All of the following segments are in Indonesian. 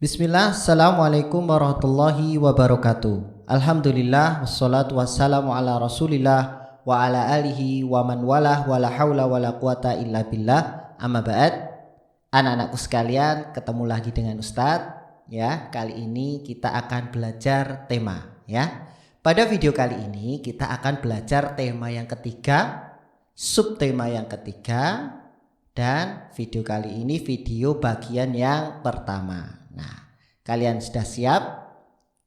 Bismillah, Assalamualaikum warahmatullahi wabarakatuh. Alhamdulillah, wassalatu wassalamu ala rasulillah wa ala alihi wa man walah wa la hawla wa la quwata illa billah. Amma ba'd. Anak-anakku sekalian, ketemu lagi dengan Ustadz. Ya, kali ini kita akan belajar tema. Ya, pada video kali ini kita akan belajar tema yang ketiga, subtema yang ketiga, dan video kali ini video bagian yang pertama. Nah, kalian sudah siap?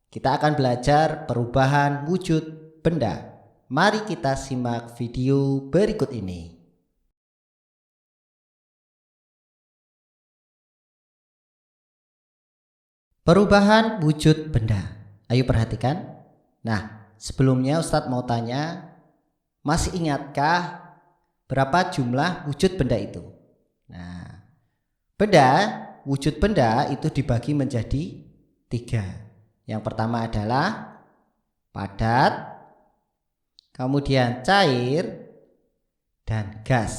Kita akan belajar perubahan wujud benda. Mari kita simak video berikut ini. Perubahan wujud benda. Ayo perhatikan. Nah, sebelumnya Ustadz mau tanya, masih ingatkah berapa jumlah wujud benda itu? Nah, wujud benda itu dibagi menjadi 3. Yang pertama adalah padat, kemudian cair, dan gas.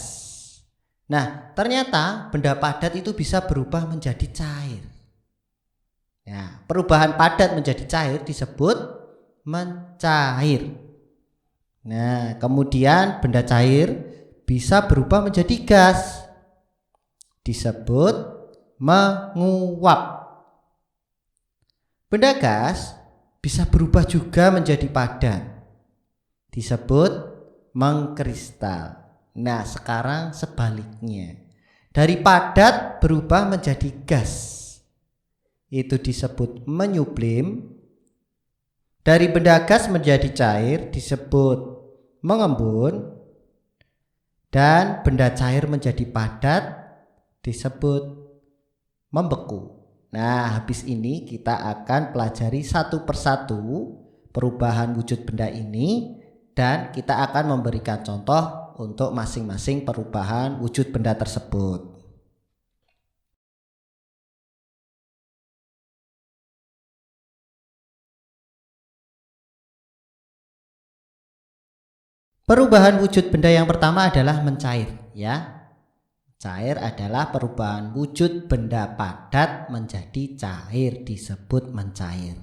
Nah, ternyata benda padat itu bisa berubah menjadi cair. Ya, perubahan padat menjadi cair disebut mencair. Nah, kemudian benda cair bisa berubah menjadi gas, disebut menguap. Benda gas bisa berubah juga menjadi padat, disebut mengkristal. Nah, sekarang sebaliknya, dari padat berubah menjadi gas, itu disebut menyublim. Dari benda gas menjadi cair disebut mengembun. Dan benda cair menjadi padat disebut membeku. Nah, habis ini kita akan pelajari satu persatu perubahan wujud benda ini, dan kita akan memberikan contoh untuk masing-masing perubahan wujud benda tersebut. Perubahan wujud benda yang pertama adalah mencair, ya. Cair adalah perubahan wujud benda padat menjadi cair, disebut mencair.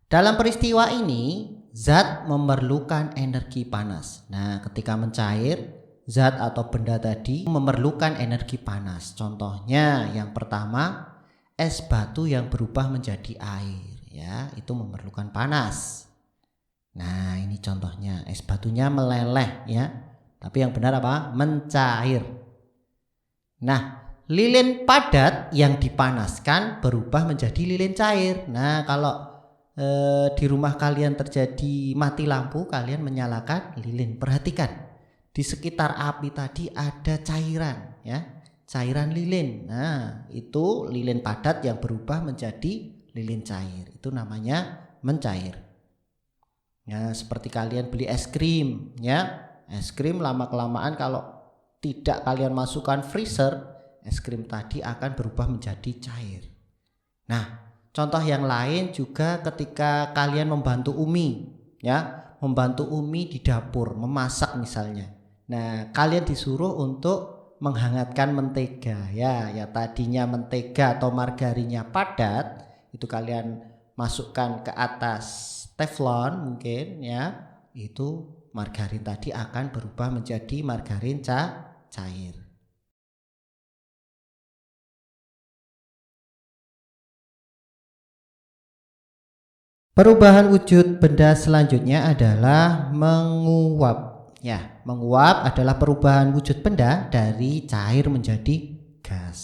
Dalam peristiwa ini, zat memerlukan energi panas. Nah, ketika mencair, zat atau benda tadi memerlukan energi panas. Contohnya yang pertama, es batu yang berubah menjadi air, ya, itu memerlukan panas. Nah, ini contohnya, es batunya meleleh, ya. Tapi yang benar apa? Mencair. Nah, lilin padat yang dipanaskan berubah menjadi lilin cair. Nah, kalau di rumah kalian terjadi mati lampu, kalian menyalakan lilin. Perhatikan, di sekitar api tadi ada cairan, ya, cairan lilin. Nah, itu lilin padat yang berubah menjadi lilin cair. Itu namanya mencair. Ya, seperti kalian beli es krim, ya. Es krim lama-kelamaan kalau tidak kalian masukkan freezer, es krim tadi akan berubah menjadi cair. Nah, contoh yang lain juga ketika kalian membantu Umi, ya, membantu Umi di dapur memasak misalnya. Nah, kalian disuruh untuk menghangatkan mentega, ya tadinya mentega atau margarinnya padat, itu kalian masukkan ke atas teflon mungkin, ya, itu margarin tadi akan berubah menjadi margarin cair. Perubahan wujud benda selanjutnya adalah menguap. Ya, menguap adalah perubahan wujud benda dari cair menjadi gas.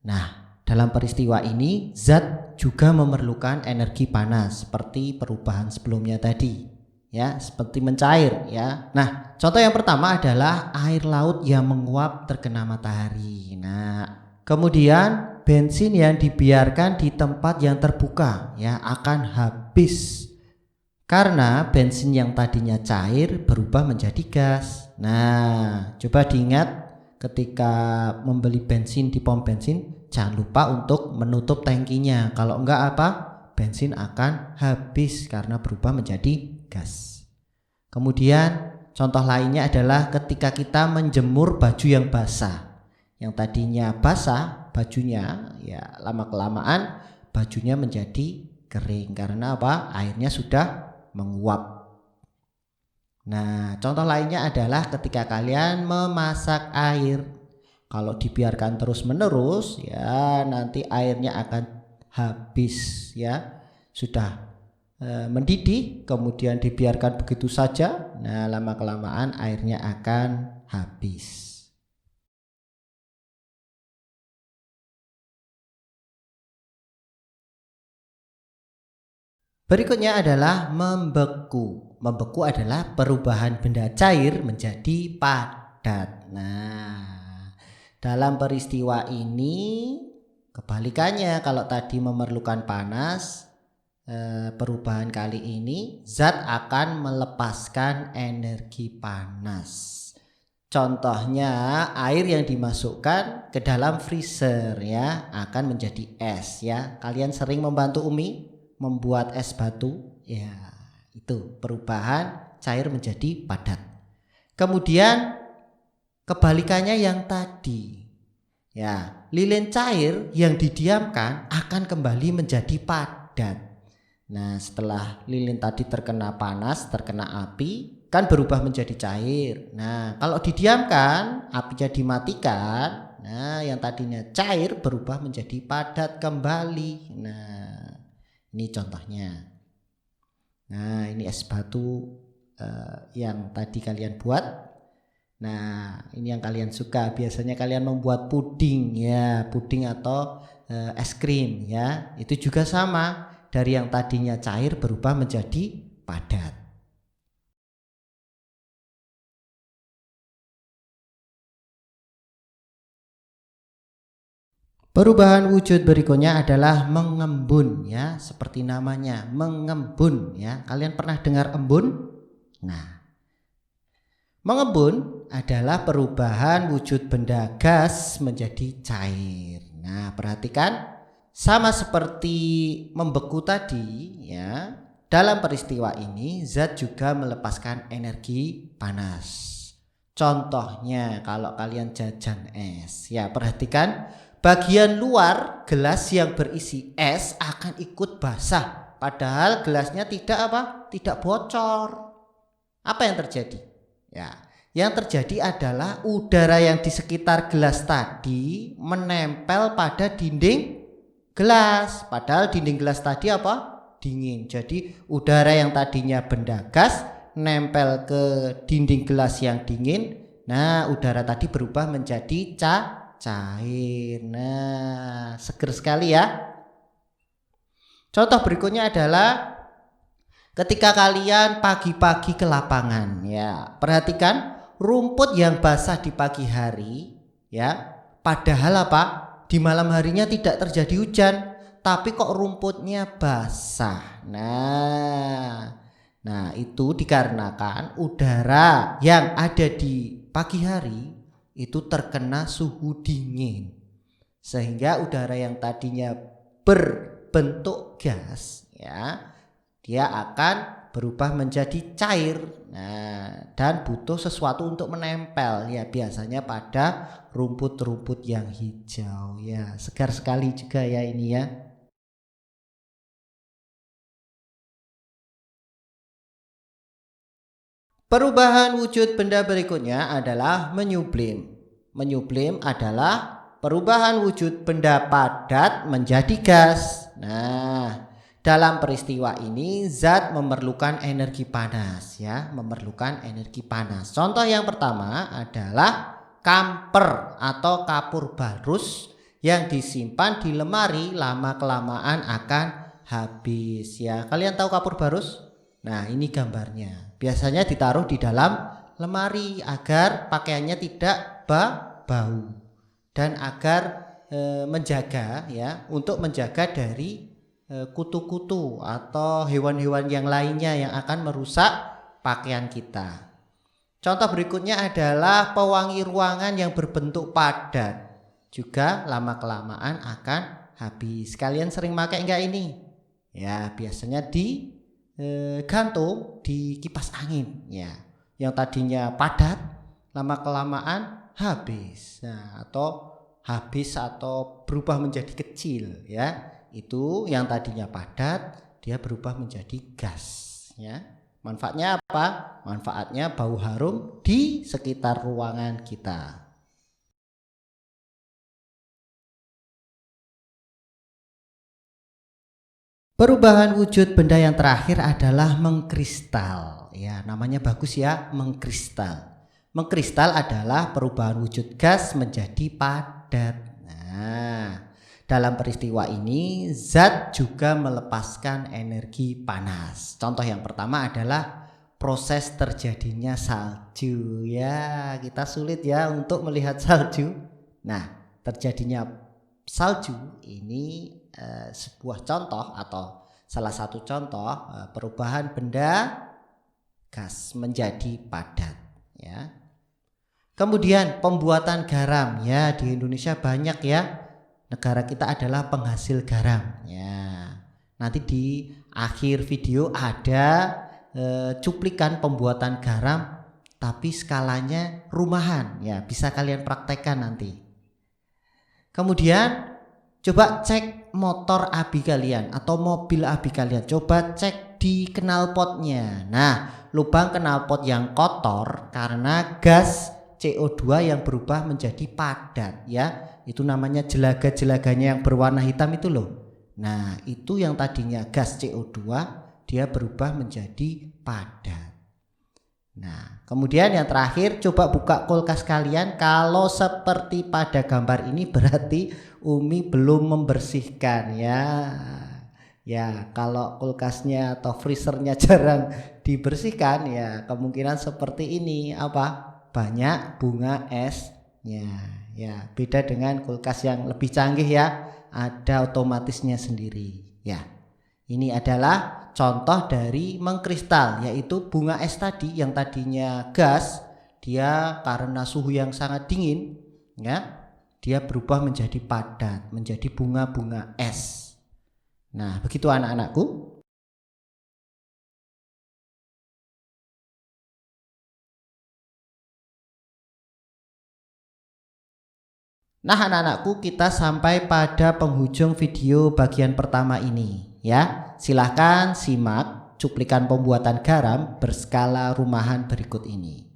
Nah, dalam peristiwa ini zat juga memerlukan energi panas seperti perubahan sebelumnya tadi, ya, seperti mencair, ya. Nah, contoh yang pertama adalah air laut yang menguap terkena matahari. Nah, kemudian bensin yang dibiarkan di tempat yang terbuka, ya, akan habis karena bensin yang tadinya cair berubah menjadi gas. Nah, coba diingat ketika membeli bensin di pom bensin, jangan lupa untuk menutup tangkinya. Kalau enggak apa? Bensin akan habis karena berubah menjadi gas. Kemudian contoh lainnya adalah ketika kita menjemur baju yang basah. Yang tadinya basah bajunya, ya lama kelamaan bajunya menjadi kering karena apa? Airnya sudah menguap. Nah, contoh lainnya adalah ketika kalian memasak air. Kalau dibiarkan terus-menerus, ya nanti airnya akan habis ya. Sudah mendidih, kemudian dibiarkan begitu saja. Nah, lama-kelamaan airnya akan habis. Berikutnya adalah membeku. Membeku adalah perubahan benda cair menjadi padat. Nah, dalam peristiwa ini kebalikannya, kalau tadi memerlukan panas, perubahan kali ini zat akan melepaskan energi panas. Contohnya air yang dimasukkan ke dalam freezer ya akan menjadi es ya. Kalian sering membantu Umi membuat es batu ya, itu perubahan cair menjadi padat. Kemudian kebalikannya yang tadi ya, lilin cair yang didiamkan akan kembali menjadi padat. Nah, setelah lilin tadi terkena panas, terkena api, kan berubah menjadi cair. Nah, kalau didiamkan, apinya dimatikan, nah yang tadinya cair berubah menjadi padat kembali. Nah, ini contohnya. Nah, ini es batu yang tadi kalian buat. Nah, ini yang kalian suka. Biasanya kalian membuat puding ya, puding atau es krim ya. Itu juga sama. Dari yang tadinya cair berubah menjadi padat. Perubahan wujud berikutnya adalah mengembun ya, seperti namanya, mengembun ya. Kalian pernah dengar embun? Nah, mengembun adalah perubahan wujud benda gas menjadi cair. Nah, perhatikan, sama seperti membeku tadi ya. Dalam peristiwa ini zat juga melepaskan energi panas. Contohnya kalau kalian jajan es ya, perhatikan bagian luar gelas yang berisi es akan ikut basah, padahal gelasnya tidak apa? Tidak bocor. Apa yang terjadi? Ya, yang terjadi adalah udara yang di sekitar gelas tadi menempel pada dinding gelas, padahal dinding gelas tadi apa? Dingin. Jadi udara yang tadinya benda gas nempel ke dinding gelas yang dingin. Nah, udara tadi berubah menjadi cair. Nah, seger sekali ya. Contoh berikutnya adalah ketika kalian pagi-pagi ke lapangan ya. Perhatikan rumput yang basah di pagi hari ya. Padahal apa? Di malam harinya tidak terjadi hujan, tapi kok rumputnya basah. Nah, itu dikarenakan udara yang ada di pagi hari itu terkena suhu dingin, sehingga udara yang tadinya berbentuk gas ya, dia akan berubah menjadi cair. Nah, dan butuh sesuatu untuk menempel ya, biasanya pada rumput-rumput yang hijau ya. Segar sekali juga ya ini ya. Perubahan wujud benda berikutnya adalah menyublim. Menyublim adalah perubahan wujud benda padat menjadi gas. Nah, dalam peristiwa ini zat memerlukan energi panas ya, memerlukan energi panas. Contoh yang pertama adalah kamper atau kapur barus yang disimpan di lemari, lama kelamaan akan habis ya. Kalian tahu kapur barus? Nah, ini gambarnya. Biasanya ditaruh di dalam lemari agar pakaiannya tidak bau dan agar menjaga ya, untuk menjaga dari kutu-kutu atau hewan-hewan yang lainnya yang akan merusak pakaian kita. Contoh berikutnya adalah pewangi ruangan yang berbentuk padat, juga lama-kelamaan akan habis. Kalian sering pakai enggak ini? Ya, biasanya di gantung di kipas angin ya, yang tadinya padat lama kelamaan habis. Nah, atau habis atau berubah menjadi kecil ya. Itu yang tadinya padat dia berubah menjadi gas ya. Manfaatnya apa? Manfaatnya bau harum di sekitar ruangan kita. Perubahan wujud benda yang terakhir adalah mengkristal. Ya, namanya bagus ya, mengkristal. Mengkristal adalah perubahan wujud gas menjadi padat. Nah, dalam peristiwa ini zat juga melepaskan energi panas. Contoh yang pertama adalah proses terjadinya salju. Ya, kita sulit ya untuk melihat salju. Nah, terjadinya salju ini sebuah contoh atau salah satu contoh perubahan benda gas menjadi padat ya. Kemudian pembuatan garam ya, di Indonesia banyak ya, negara kita adalah penghasil garam ya. Nanti di akhir video ada cuplikan pembuatan garam tapi skalanya rumahan ya, bisa kalian praktekkan nanti. Kemudian coba cek motor abi kalian atau mobil abi kalian, coba cek di knalpotnya. Nah, lubang knalpot yang kotor karena gas CO2 yang berubah menjadi padat ya. Itu namanya jelaga-jelaganya yang berwarna hitam itu loh. Nah, itu yang tadinya gas CO2 dia berubah menjadi padat. Nah, kemudian yang terakhir, coba buka kulkas kalian. Kalau seperti pada gambar ini berarti Umi belum membersihkan ya. Ya, kalau kulkasnya atau freezernya jarang dibersihkan ya kemungkinan seperti ini, apa? Banyak bunga esnya. Ya, beda dengan kulkas yang lebih canggih ya, ada otomatisnya sendiri. Ya. Ini adalah contoh dari mengkristal, yaitu bunga es tadi yang tadinya gas, dia karena suhu yang sangat dingin ya, dia berubah menjadi padat, menjadi bunga-bunga es. Nah, begitu anak-anakku. Nah, anak-anakku, kita sampai pada penghujung video bagian pertama ini ya. Silahkan simak cuplikan pembuatan garam berskala rumahan berikut ini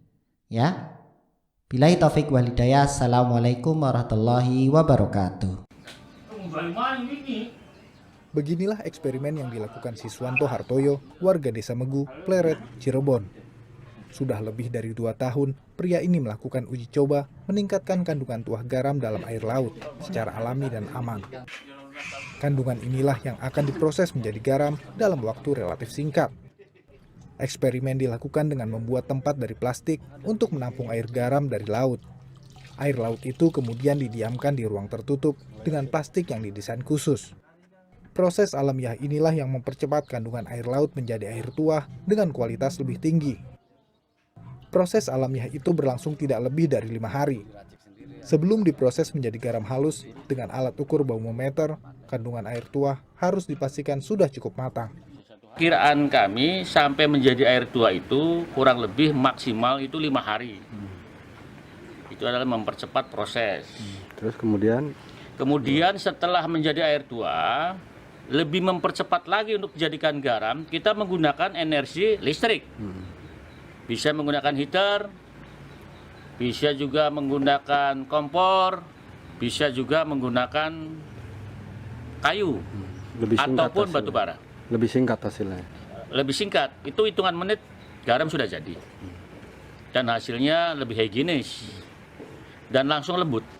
ya. Billahi taufik wal hidayah. Assalamualaikum warahmatullahi wabarakatuh. Beginilah eksperimen yang dilakukan Siswanto Hartoyo, warga Desa Megu, Pleret, Cirebon. Sudah lebih dari 2 tahun, pria ini melakukan uji coba meningkatkan kandungan tuah garam dalam air laut secara alami dan aman. Kandungan inilah yang akan diproses menjadi garam dalam waktu relatif singkat. Eksperimen dilakukan dengan membuat tempat dari plastik untuk menampung air garam dari laut. Air laut itu kemudian didiamkan di ruang tertutup dengan plastik yang didesain khusus. Proses alamiah inilah yang mempercepat kandungan air laut menjadi air tuah dengan kualitas lebih tinggi. Proses alamiah itu berlangsung tidak lebih dari 5 hari. Sebelum diproses menjadi garam halus dengan alat ukur baumometer, kandungan air tuah harus dipastikan sudah cukup matang. Kiraan kami sampai menjadi air tuah itu kurang lebih maksimal itu 5 hari. Itu adalah mempercepat proses. Terus kemudian setelah menjadi air tuah, lebih mempercepat lagi untuk dijadikan garam, kita menggunakan energi listrik. Bisa menggunakan heater, bisa juga menggunakan kompor, bisa juga menggunakan kayu ataupun batu bara. Lebih singkat hasilnya. Lebih singkat, itu hitungan menit garam sudah jadi. Dan hasilnya lebih higienis dan langsung lembut.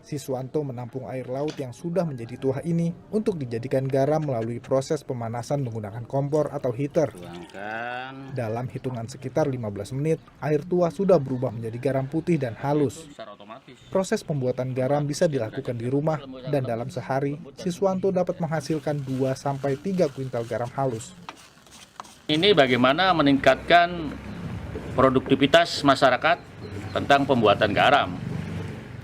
Siswanto menampung air laut yang sudah menjadi tuah ini untuk dijadikan garam melalui proses pemanasan menggunakan kompor atau heater. Dalam hitungan sekitar 15 menit, air tuah sudah berubah menjadi garam putih dan halus. Proses pembuatan garam bisa dilakukan di rumah dan dalam sehari, Siswanto dapat menghasilkan 2-3 kuintal garam halus. Ini bagaimana meningkatkan produktivitas masyarakat tentang pembuatan garam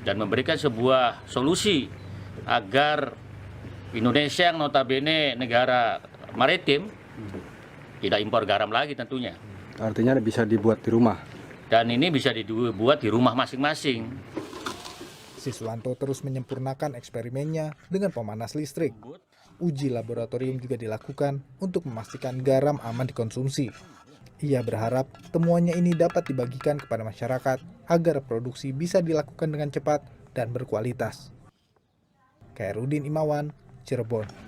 dan memberikan sebuah solusi agar Indonesia yang notabene negara maritim tidak impor garam lagi tentunya. Artinya bisa dibuat di rumah. Dan ini bisa dibuat di rumah masing-masing. Siswanto terus menyempurnakan eksperimennya dengan pemanas listrik. Uji laboratorium juga dilakukan untuk memastikan garam aman dikonsumsi. Ia berharap temuannya ini dapat dibagikan kepada masyarakat agar produksi bisa dilakukan dengan cepat dan berkualitas. Khairuddin Imawan, Cirebon.